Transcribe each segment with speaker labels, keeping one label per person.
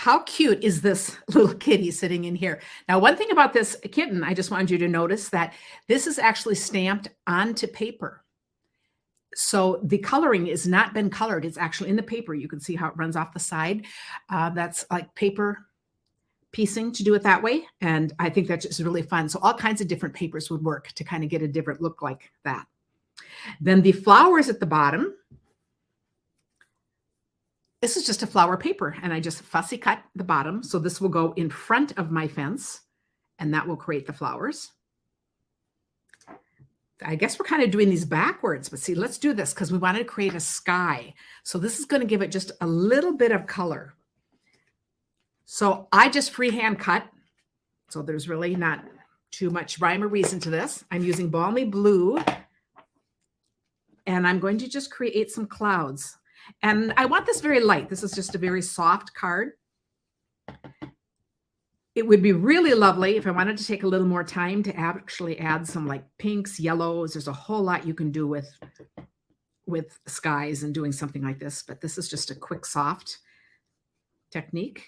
Speaker 1: how cute is this little kitty sitting in here? Now, one thing about this kitten, I just wanted you to notice that this is actually stamped onto paper. So the coloring is not been colored. It's actually in the paper. You can see how it runs off the side. That's like paper piecing to do it that way. And I think that's just really fun. So all kinds of different papers would work to kind of get a different look like that. Then the flowers at the bottom. This is just a flower paper, and I just fussy cut the bottom. So this will go in front of my fence, and that will create the flowers. I guess we're kind of doing these backwards, but see, let's do this because we wanted to create a sky. So this is going to give it just a little bit of color. So I just freehand cut. So there's really not too much rhyme or reason to this. I'm using Balmy Blue, and I'm going to just create some clouds. And I want this very light. This is just a very soft card. It would be really lovely if I wanted to take a little more time to actually add some like pinks, yellows. There's a whole lot you can do with skies and doing something like this, but this is just a quick, soft technique.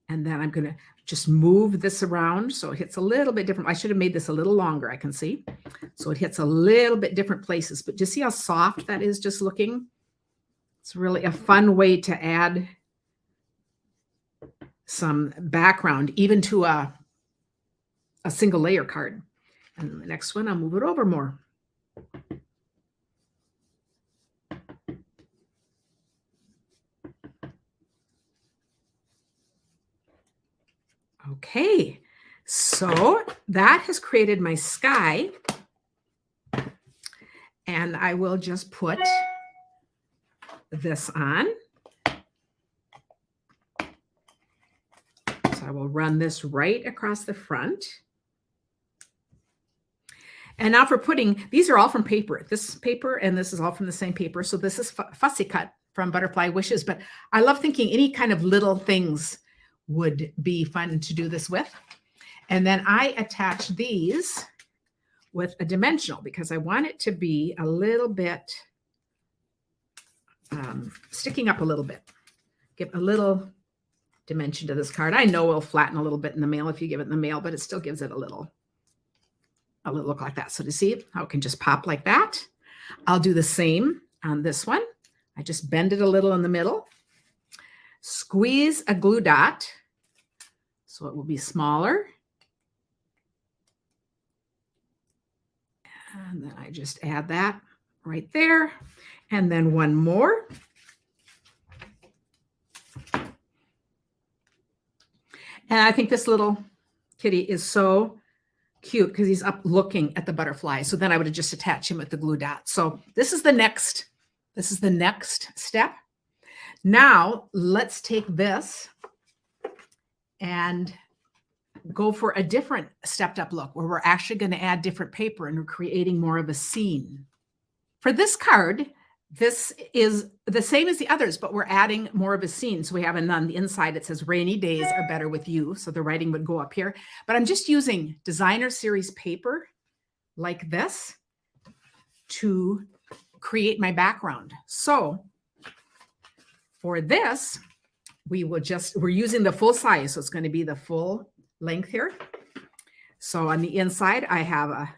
Speaker 1: And then I'm going to just move this around so it hits a little bit different. I should have made this a little longer, I can see. So it hits a little bit different places, but just see how soft that is just looking? It's really a fun way to add some background, even to a single layer card. And the next one, I'll move it over more. Okay, so that has created my sky. And I will just put this on. So I will run this right across the front. And now for putting, these are all from paper. This paper and this is all from the same paper. So this is fussy cut from Butterfly Wishes. But I love thinking any kind of little things would be fun to do this with. And then I attach these with a dimensional because I want it to be a little bit sticking up a little bit. Give a little dimension to this card. I know it'll flatten a little bit in the mail if you give it in the mail, but it still gives it a little look like that. So to see how it can just pop like that, I'll do the same on this one. I just bend it a little in the middle. Squeeze a glue dot so it will be smaller. And then I just add that right there. And then one more. And I think this little kitty is so cute because he's up looking at the butterfly. So then I would have just attached him with the glue dot. So this is the next step. Now let's take this and go for a different stepped up look where we're actually going to add different paper and we're creating more of a scene. For this card, this is the same as the others, but we're adding more of a scene. So we have on the inside, it says rainy days are better with you. So the writing would go up here, but I'm just using designer series paper like this to create my background. So for this, we're using the full size. So it's going to be the full length here. So on the inside, I have a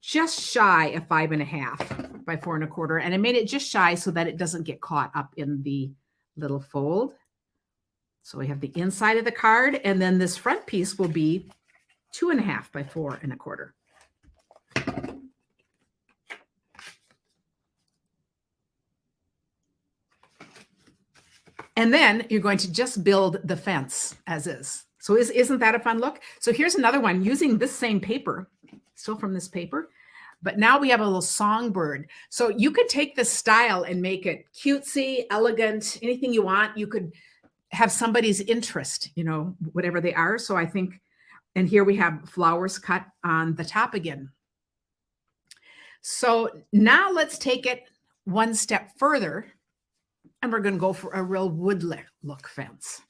Speaker 1: just shy of 5.5 by 4 1/4. And I made it just shy so that it doesn't get caught up in the little fold. So we have the inside of the card, and then this front piece will be 2.5 by 4 1/4. And then you're going to just build the fence as is. So isn't that a fun look? So here's another one using this same paper, still from this paper, but now we have a little songbird. So you could take this style and make it cutesy, elegant, anything you want. You could have somebody's interest, you know, whatever they are. So I think, and here we have flowers cut on the top again. So now let's take it one step further, and we're going to go for a real wood look fence.